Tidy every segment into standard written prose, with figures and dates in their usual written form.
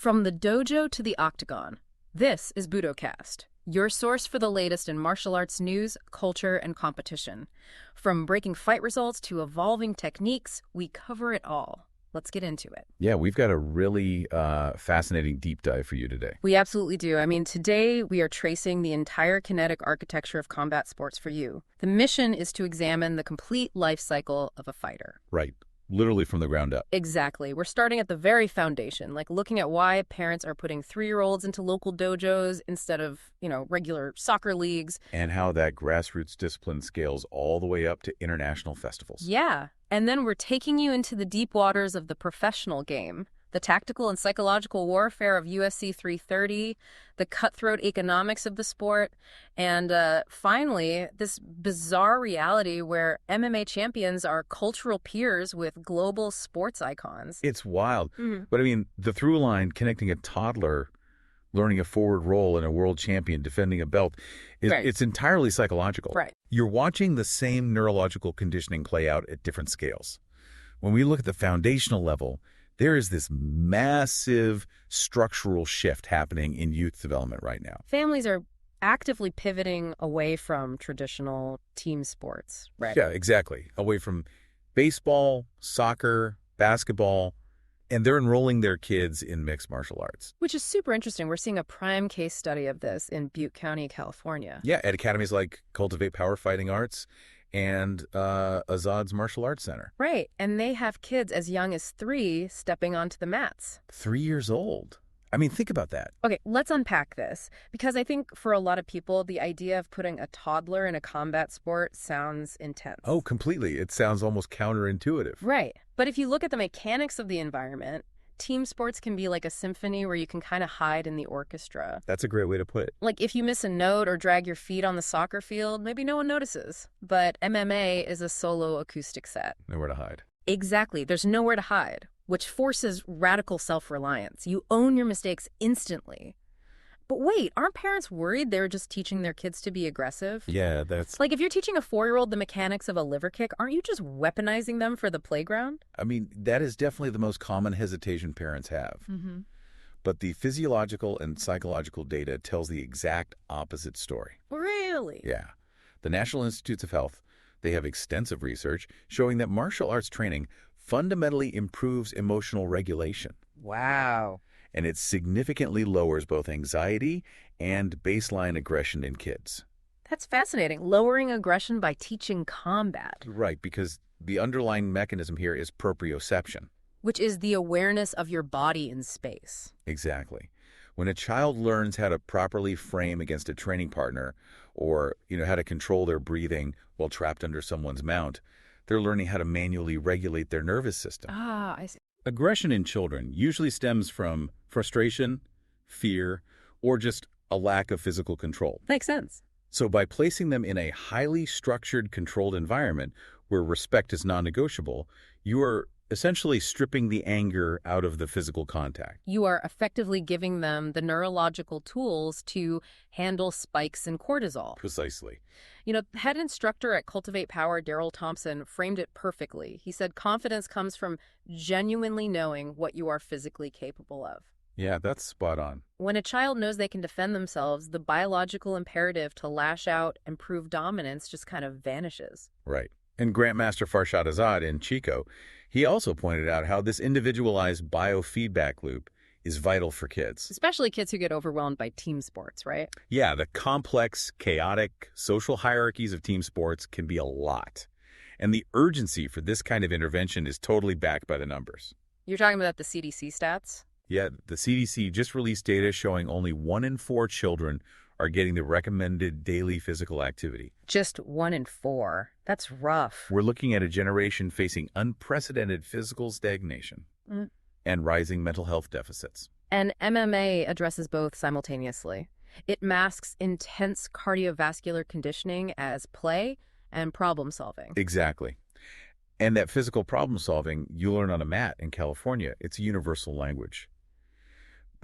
From the dojo to the octagon, this is Budocast, your source for the latest in martial arts news, culture, and competition. From breaking fight results to evolving techniques, we cover it all. Let's get into it. Yeah, we've got a really fascinating deep dive for you today. We absolutely do. I mean, today we are tracing the entire kinetic architecture of combat sports for you. The mission is to examine the complete life cycle of a fighter. Right. Literally from the ground up. Exactly. We're starting at the very foundation, like looking at why parents are putting 3-year-olds into local dojos instead of, regular soccer leagues. And how that grassroots discipline scales all the way up to international festivals. Yeah. And then we're taking you into the deep waters of the professional game, the tactical and psychological warfare of UFC 330, the cutthroat economics of the sport, and finally, this bizarre reality where MMA champions are cultural peers with global sports icons. It's wild. But I mean, the through line connecting a toddler learning a forward roll and a world champion defending a belt, it's entirely psychological. Right. You're watching the same neurological conditioning play out at different scales. When we look at the foundational level, there is this massive structural shift happening in youth development right now. Families are actively pivoting away from traditional team sports, right? Yeah, exactly. Away from baseball, soccer, basketball, and they're enrolling their kids in mixed martial arts. Which is super interesting. We're seeing a prime case study of this in Butte County, California. Yeah, at academies like Cultivate Power Fighting Arts and Azad's Martial Arts Center. Right, and they have kids as young as 3 stepping onto the mats. 3 years old. I mean, think about that. Okay, let's unpack this, because I think for a lot of people, the idea of putting a toddler in a combat sport sounds intense. Oh, completely. It sounds almost counterintuitive. Right, but if you look at the mechanics of the environment, team sports can be like a symphony where you can kind of hide in the orchestra. That's a great way to put it. Like if you miss a note or drag your feet on the soccer field, maybe no one notices. But MMA is a solo acoustic set. Nowhere to hide. Exactly. There's nowhere to hide, which forces radical self-reliance. You own your mistakes instantly. But wait, aren't parents worried they're just teaching their kids to be aggressive? Yeah, that's... Like if you're teaching a 4-year-old the mechanics of a liver kick, aren't you just weaponizing them for the playground? I mean, that is definitely the most common hesitation parents have. But the physiological and psychological data tells the exact opposite story. Really? Yeah. The National Institutes of Health, they have extensive research showing that martial arts training fundamentally improves emotional regulation. Wow. And it significantly lowers both anxiety and baseline aggression in kids. That's fascinating. Lowering aggression by teaching combat. Right, because the underlying mechanism here is proprioception. Which is the awareness of your body in space. Exactly. When a child learns how to properly frame against a training partner or, how to control their breathing while trapped under someone's mount, they're learning how to manually regulate their nervous system. Ah, I see. Aggression in children usually stems from frustration, fear, or just a lack of physical control. Makes sense. So by placing them in a highly structured, controlled environment where respect is non-negotiable, you are essentially stripping the anger out of the physical contact. You are effectively giving them the neurological tools to handle spikes in cortisol. Precisely. Head instructor at Cultivate Power, Daryl Thompson, framed it perfectly. He said confidence comes from genuinely knowing what you are physically capable of. Yeah, that's spot on. When a child knows they can defend themselves, the biological imperative to lash out and prove dominance just kind of vanishes. Right. And Grandmaster Farshad Azad in Chico, he also pointed out how this individualized biofeedback loop is vital for kids. Especially kids who get overwhelmed by team sports, right? Yeah, the complex, chaotic social hierarchies of team sports can be a lot. And the urgency for this kind of intervention is totally backed by the numbers. You're talking about the CDC stats? Yeah, the CDC just released data showing only 1 in 4 children are getting the recommended daily physical activity. Just 1 in 4. That's rough. We're looking at a generation facing unprecedented physical stagnation and rising mental health deficits. And MMA addresses both simultaneously. It masks intense cardiovascular conditioning as play and problem solving. Exactly. And that physical problem solving you learn on a mat in California, it's a universal language.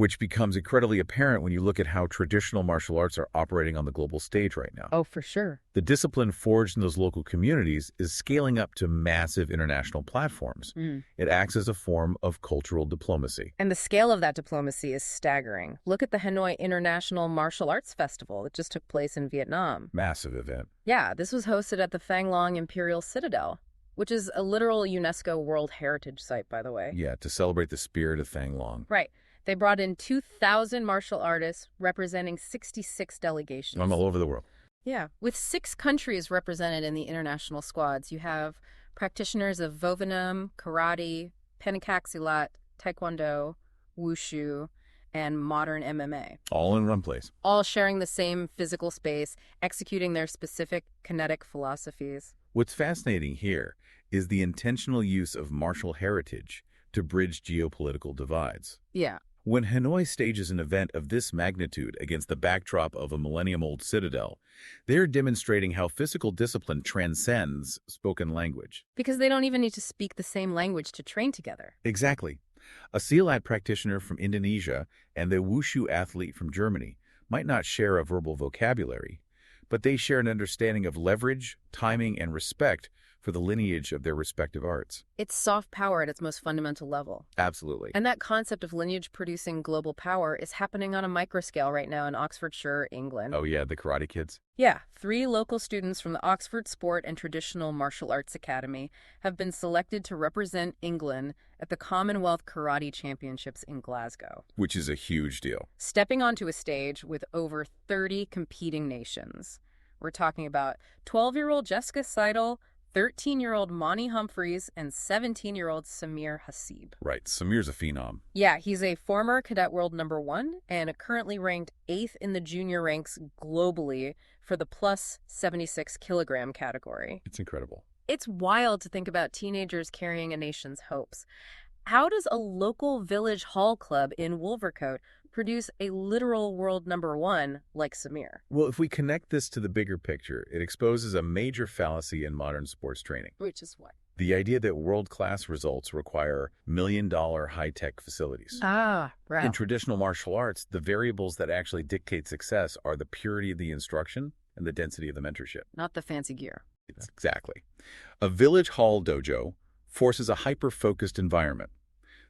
which becomes incredibly apparent when you look at how traditional martial arts are operating on the global stage right now. Oh, for sure. The discipline forged in those local communities is scaling up to massive international platforms. It acts as a form of cultural diplomacy. And the scale of that diplomacy is staggering. Look at the Hanoi International Martial Arts Festival that just took place in Vietnam. Massive event. Yeah, this was hosted at the Phang Long Imperial Citadel, which is a literal UNESCO World Heritage Site, by the way. Yeah, to celebrate the spirit of Phang Long. Right. They brought in 2,000 martial artists representing 66 delegations. From all over the world. Yeah. With 6 countries represented in the international squads, you have practitioners of Vovinam, Karate, Pencak Silat, Taekwondo, Wushu, and modern MMA. All in one place. All sharing the same physical space, executing their specific kinetic philosophies. What's fascinating here is the intentional use of martial heritage to bridge geopolitical divides. Yeah. When Hanoi stages an event of this magnitude against the backdrop of a millennium-old citadel, they're demonstrating how physical discipline transcends spoken language. Because they don't even need to speak the same language to train together. Exactly. A Silat practitioner from Indonesia and the Wushu athlete from Germany might not share a verbal vocabulary, but they share an understanding of leverage, timing, and respect for the lineage of their respective arts. It's soft power at its most fundamental level. Absolutely. And that concept of lineage producing global power is happening on a microscale right now in Oxfordshire, England. Oh yeah, the Karate Kids? Yeah, 3 local students from the Oxford Sport and Traditional Martial Arts Academy have been selected to represent England at the Commonwealth Karate Championships in Glasgow. Which is a huge deal. Stepping onto a stage with over 30 competing nations. We're talking about 12-year-old Jessica Seidel, 13-year-old Mani Humphreys, and 17-year-old Samir Hasib. Right, Samir's a phenom. Yeah, he's a former cadet world #1 and currently ranked 8th in the junior ranks globally for the plus 76 kilogram category. It's incredible. It's wild to think about teenagers carrying a nation's hopes. How does a local village hall club in Wolvercote produce a literal world #1 like Samir? Well, if we connect this to the bigger picture, it exposes a major fallacy in modern sports training. Which is what? The idea that world-class results require million-dollar high-tech facilities. Ah, right. In traditional martial arts, the variables that actually dictate success are the purity of the instruction and the density of the mentorship. Not the fancy gear. Exactly. A village hall dojo forces a hyper-focused environment.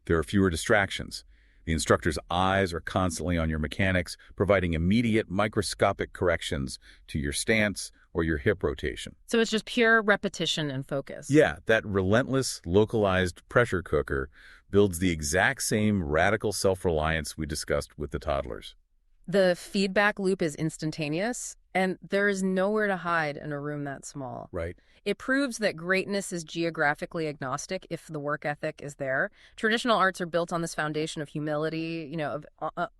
There are fewer distractions. The instructor's eyes are constantly on your mechanics, providing immediate microscopic corrections to your stance or your hip rotation. So it's just pure repetition and focus. Yeah, that relentless, localized pressure cooker builds the exact same radical self-reliance we discussed with the toddlers. The feedback loop is instantaneous, and there is nowhere to hide in a room that small. Right. It proves that greatness is geographically agnostic if the work ethic is there. Traditional arts are built on this foundation of humility, of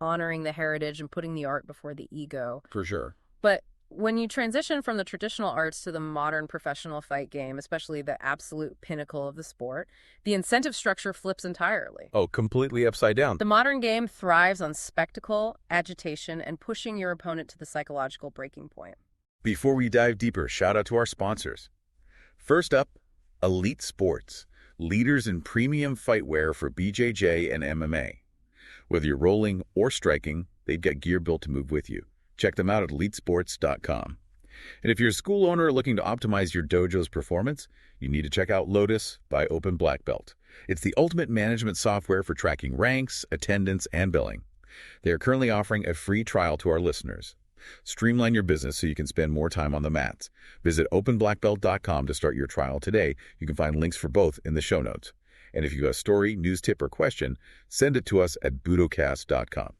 honoring the heritage and putting the art before the ego. For sure. But when you transition from the traditional arts to the modern professional fight game, especially the absolute pinnacle of the sport, the incentive structure flips entirely. Oh, completely upside down. The modern game thrives on spectacle, agitation, and pushing your opponent to the psychological breaking point. Before we dive deeper, shout out to our sponsors. First up, Elite Sports, leaders in premium fightwear for BJJ and MMA. Whether you're rolling or striking, they've got gear built to move with you. Check them out at elitesports.com. And if you're a school owner looking to optimize your dojo's performance, you need to check out Lotus by Open Black Belt. It's the ultimate management software for tracking ranks, attendance, and billing. They are currently offering a free trial to our listeners. Streamline your business so you can spend more time on the mats. Visit openblackbelt.com to start your trial today. You can find links for both in the show notes. And if you have a story, news tip, or question, send it to us at budocast.com.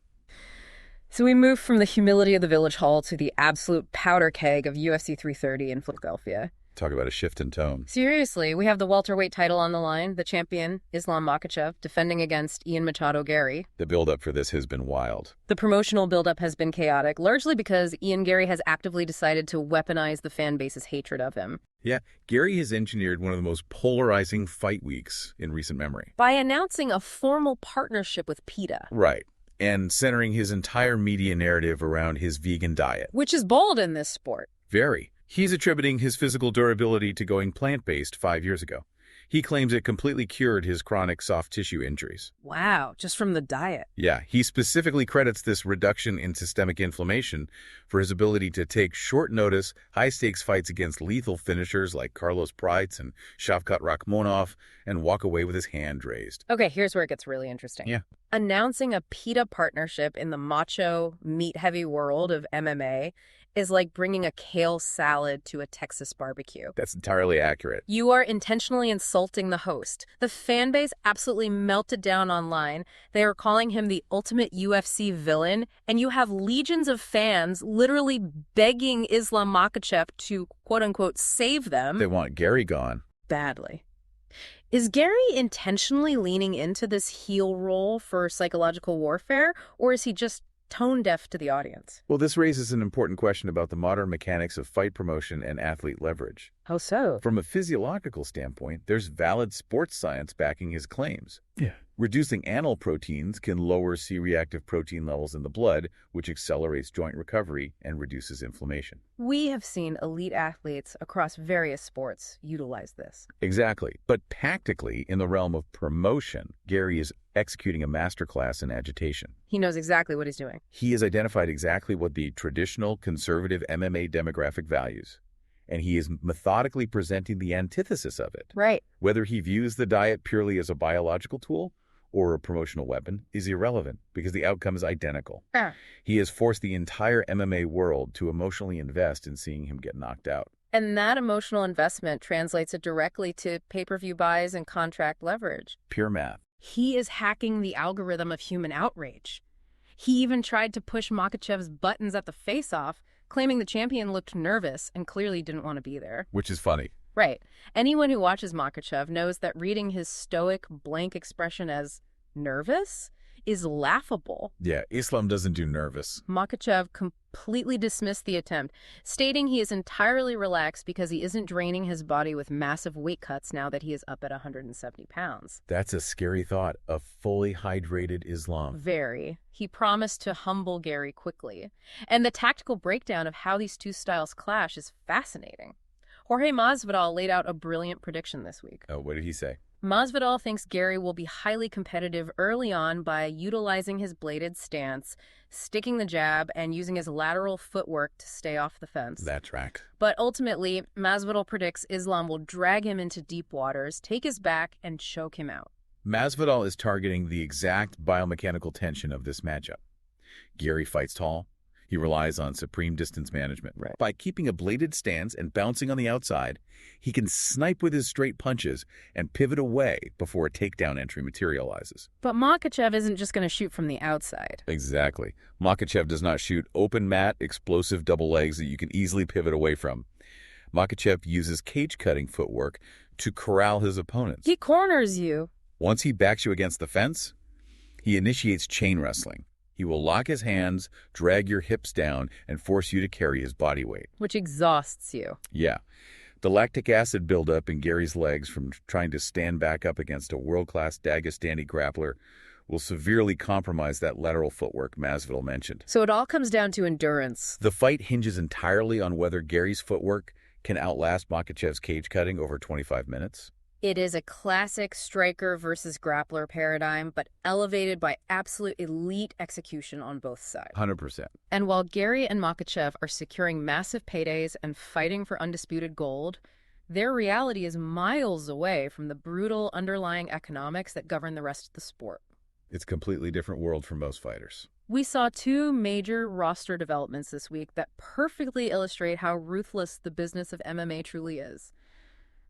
So we move from the humility of the village hall to the absolute powder keg of UFC 330 in Philadelphia. Talk about a shift in tone. Seriously, we have the welterweight title on the line, the champion, Islam Makhachev, defending against Ian Machado Garry. The build-up for this has been wild. The promotional build-up has been chaotic, largely because Ian Garry has actively decided to weaponize the fan base's hatred of him. Yeah, Garry has engineered one of the most polarizing fight weeks in recent memory. By announcing a formal partnership with PETA. Right. And centering his entire media narrative around his vegan diet. Which is bold in this sport. Very. He's attributing his physical durability to going plant-based 5 years ago. He claims it completely cured his chronic soft tissue injuries. Wow, just from the diet. Yeah, he specifically credits this reduction in systemic inflammation for his ability to take short-notice, high-stakes fights against lethal finishers like Carlos Prates and Shavkat Rakhmonov and walk away with his hand raised. Okay, here's where it gets really interesting. Yeah. Announcing a PETA partnership in the macho, meat-heavy world of MMA is like bringing a kale salad to a Texas barbecue. That's entirely accurate. You are intentionally insulting the host. The fan base absolutely melted down online. They are calling him the ultimate UFC villain, and you have legions of fans literally begging Islam Makhachev to, quote-unquote, save them. They want Garry gone. Badly. Is Garry intentionally leaning into this heel role for psychological warfare, or is he just tone deaf to the audience? Well, this raises an important question about the modern mechanics of fight promotion and athlete leverage. How so? From a physiological standpoint, there's valid sports science backing his claims. Yeah. Reducing animal proteins can lower C-reactive protein levels in the blood, which accelerates joint recovery and reduces inflammation. We have seen elite athletes across various sports utilize this. Exactly. But tactically, in the realm of promotion, Garry is executing a masterclass in agitation. He knows exactly what he's doing. He has identified exactly what the traditional conservative MMA demographic values, and he is methodically presenting the antithesis of it. Right. Whether he views the diet purely as a biological tool or a promotional weapon is irrelevant because the outcome is identical. He has forced the entire MMA world to emotionally invest in seeing him get knocked out. And that emotional investment translates it directly to pay-per-view buys and contract leverage. Pure math. He is hacking the algorithm of human outrage. He even tried to push Makhachev's buttons at the face-off, claiming the champion looked nervous and clearly didn't want to be there. Which is funny. Right. Anyone who watches Makhachev knows that reading his stoic, blank expression as nervous is laughable. Yeah, Islam doesn't do nervous. Makhachev completely dismissed the attempt, stating he is entirely relaxed because he isn't draining his body with massive weight cuts now that he is up at 170 pounds. That's a scary thought, a fully hydrated Islam. Very. He promised to humble Garry quickly. And the tactical breakdown of how these two styles clash is fascinating. Jorge Masvidal laid out a brilliant prediction this week. Oh, what did he say? Masvidal thinks Garry will be highly competitive early on by utilizing his bladed stance, sticking the jab, and using his lateral footwork to stay off the fence. That track. But ultimately, Masvidal predicts Islam will drag him into deep waters, take his back, and choke him out. Masvidal is targeting the exact biomechanical tension of this matchup. Garry fights tall. He relies on supreme distance management. Right. By keeping a bladed stance and bouncing on the outside, he can snipe with his straight punches and pivot away before a takedown entry materializes. But Makhachev isn't just going to shoot from the outside. Exactly. Makhachev does not shoot open mat, explosive double legs that you can easily pivot away from. Makhachev uses cage-cutting footwork to corral his opponents. He corners you. Once he backs you against the fence, he initiates chain wrestling. He will lock his hands, drag your hips down, and force you to carry his body weight. Which exhausts you. Yeah. The lactic acid buildup in Garry's legs from trying to stand back up against a world-class Dagestani grappler will severely compromise that lateral footwork Masvidal mentioned. So it all comes down to endurance. The fight hinges entirely on whether Garry's footwork can outlast Makhachev's cage cutting over 25 minutes. It is a classic striker versus grappler paradigm, but elevated by absolute elite execution on both sides. 100%. And while Garry and Makhachev are securing massive paydays and fighting for undisputed gold, their reality is miles away from the brutal underlying economics that govern the rest of the sport. It's a completely different world for most fighters. We saw two major roster developments this week that perfectly illustrate how ruthless the business of MMA truly is.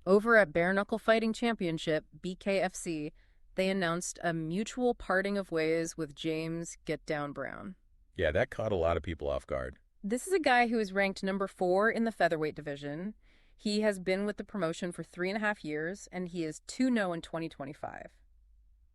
Over at Bare Knuckle Fighting Championship, BKFC, they announced a mutual parting of ways with James Get Down Brown. Yeah, that caught a lot of people off guard. This is a guy who is ranked number 4 in the featherweight division. He has been with the promotion for 3.5 years, and he is 2-0 in 2025.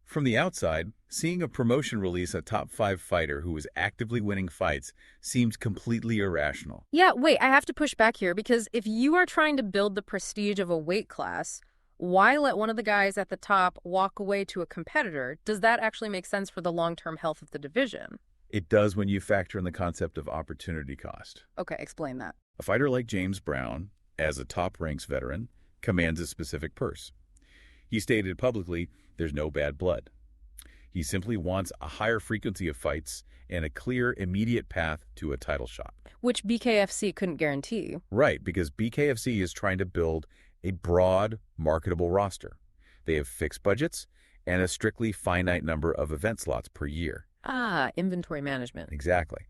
From the outside, seeing a promotion release a top 5 fighter who was actively winning fights seemed completely irrational. Yeah, wait, I have to push back here because if you are trying to build the prestige of a weight class, why let one of the guys at the top walk away to a competitor? Does that actually make sense for the long-term health of the division? It does when you factor in the concept of opportunity cost. Okay, explain that. A fighter like James Brown, as a top ranks veteran, commands a specific purse. He stated publicly, "There's no bad blood." He simply wants a higher frequency of fights and a clear, immediate path to a title shot. Which BKFC couldn't guarantee. Right, because BKFC is trying to build a broad, marketable roster. They have fixed budgets and a strictly finite number of event slots per year. Ah, inventory management. Exactly.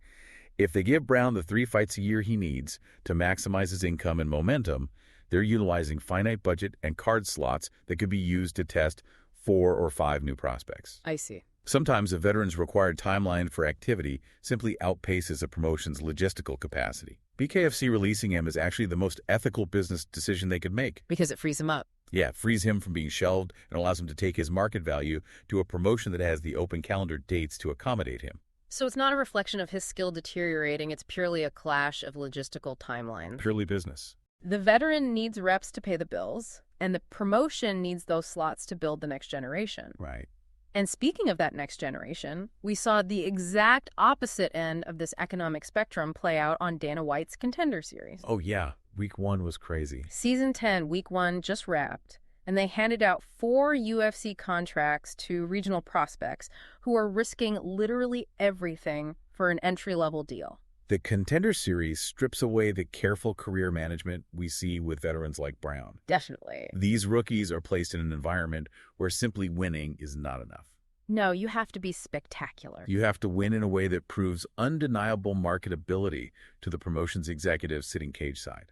If they give Brown the 3 fights a year he needs to maximize his income and momentum, they're utilizing finite budget and card slots that could be used to test 4 or 5 new prospects. I see. Sometimes a veteran's required timeline for activity simply outpaces a promotion's logistical capacity. BKFC releasing him is actually the most ethical business decision they could make. Because it frees him up. Yeah, it frees him from being shelved and allows him to take his market value to a promotion that has the open calendar dates to accommodate him. So it's not a reflection of his skill deteriorating, it's purely a clash of logistical timelines. Purely business. The veteran needs reps to pay the bills, and the promotion needs those slots to build the next generation. Right. And speaking of that next generation, we saw the exact opposite end of this economic spectrum play out on Dana White's Contender series. Oh, yeah. Week 1 was crazy. Season 10, Week 1 just wrapped, and they handed out 4 UFC contracts to regional prospects who are risking literally everything for an entry-level deal. The Contender series strips away the careful career management we see with veterans like Brown. Definitely. These rookies are placed in an environment where simply winning is not enough. No, you have to be spectacular. You have to win in a way that proves undeniable marketability to the promotion's executives sitting cage side.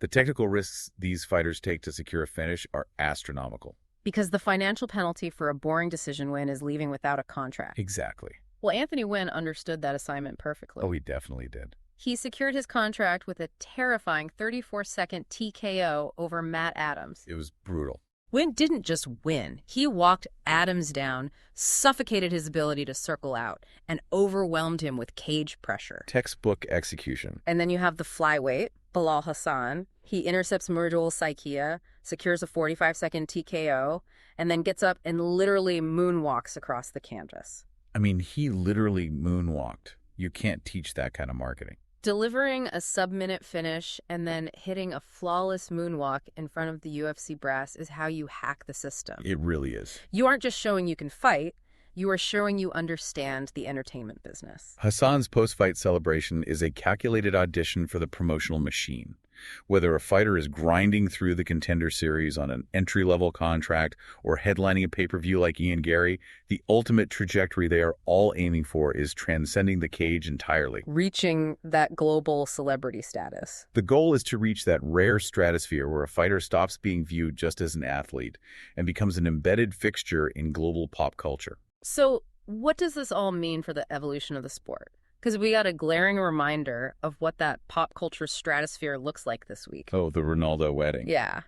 The technical risks these fighters take to secure a finish are astronomical. Because the financial penalty for a boring decision win is leaving without a contract. Exactly. Well, Anthony Wynn understood that assignment perfectly. Oh, he definitely did. He secured his contract with a terrifying 34-second TKO over Matt Adams. It was brutal. Wynn didn't just win. He walked Adams down, suffocated his ability to circle out, and overwhelmed him with cage pressure. Textbook execution. And then you have the flyweight, Bilal Hassan. He intercepts Murjul Saikia, secures a 45-second TKO, and then gets up and literally moonwalks across the canvas. I mean, he literally moonwalked. You can't teach that kind of marketing. Delivering a sub-minute finish and then hitting a flawless moonwalk in front of the UFC brass is how you hack the system. It really is. You aren't just showing you can fight, you are showing you understand the entertainment business. Hassan's post-fight celebration is a calculated audition for the promotional machine. Whether a fighter is grinding through the Contender series on an entry-level contract or headlining a pay-per-view like Ian Garry, the ultimate trajectory they are all aiming for is transcending the cage entirely. Reaching that global celebrity status. The goal is to reach that rare stratosphere where a fighter stops being viewed just as an athlete and becomes an embedded fixture in global pop culture. So what does this all mean for the evolution of the sport? Because we got a glaring reminder of what that pop culture stratosphere looks like this week. Oh, the Ronaldo wedding. Yeah.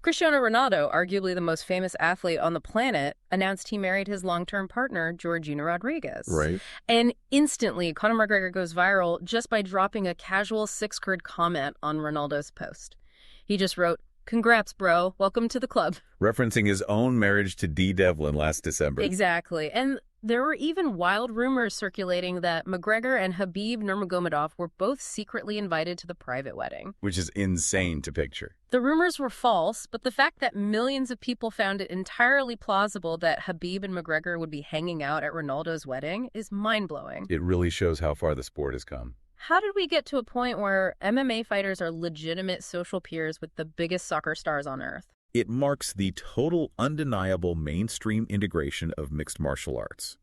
Cristiano Ronaldo, arguably the most famous athlete on the planet, announced he married his long-term partner, Georgina Rodriguez. Right. And instantly, Conor McGregor goes viral just by dropping a casual 6-word comment on Ronaldo's post. He just wrote, "Congrats, bro. Welcome to the club." Referencing his own marriage to Dee Devlin last December. Exactly. And there were even wild rumors circulating that McGregor and Khabib Nurmagomedov were both secretly invited to the private wedding. Which is insane to picture. The rumors were false, but the fact that millions of people found it entirely plausible that Khabib and McGregor would be hanging out at Ronaldo's wedding is mind-blowing. It really shows how far the sport has come. How did we get to a point where MMA fighters are legitimate social peers with the biggest soccer stars on earth? It marks the total, undeniable mainstream integration of mixed martial arts.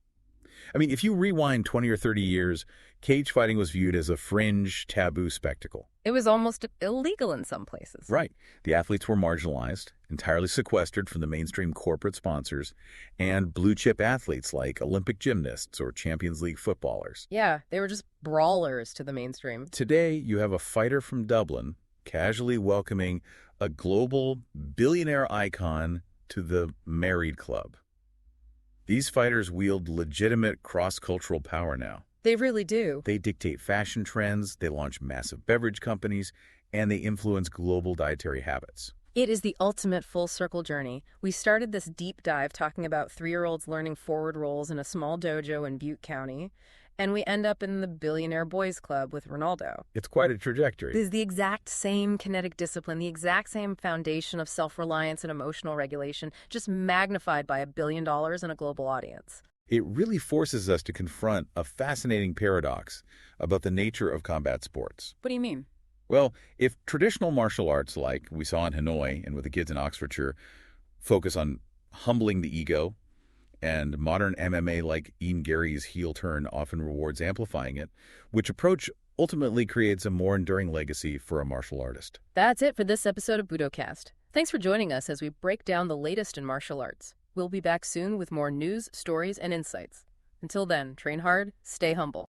I mean, if you rewind 20 or 30 years, cage fighting was viewed as a fringe, taboo spectacle. It was almost illegal in some places. Right. The athletes were marginalized, entirely sequestered from the mainstream corporate sponsors, and blue-chip athletes like Olympic gymnasts or Champions League footballers. Yeah, they were just brawlers to the mainstream. Today, you have a fighter from Dublin casually welcoming a global billionaire icon to the married club. These fighters wield legitimate cross-cultural power now. They really do. They dictate fashion trends, they launch massive beverage companies, and they influence global dietary habits. It is the ultimate full circle journey. We started this deep dive talking about 3-year-olds learning forward rolls in a small dojo in Butte County. And we end up in the billionaire boys club with Ronaldo. It's quite a trajectory. This is the exact same kinetic discipline, the exact same foundation of self-reliance and emotional regulation, just magnified by $1 billion and a global audience. It really forces us to confront a fascinating paradox about the nature of combat sports. What do you mean? Well, if traditional martial arts, like we saw in Hanoi and with the kids in Oxfordshire, focus on humbling the ego, and modern MMA like Ian Garry's heel turn often rewards amplifying it, which approach ultimately creates a more enduring legacy for a martial artist. That's it for this episode of Budocast. Thanks for joining us as we break down the latest in martial arts. We'll be back soon with more news, stories, and insights. Until then, train hard, stay humble.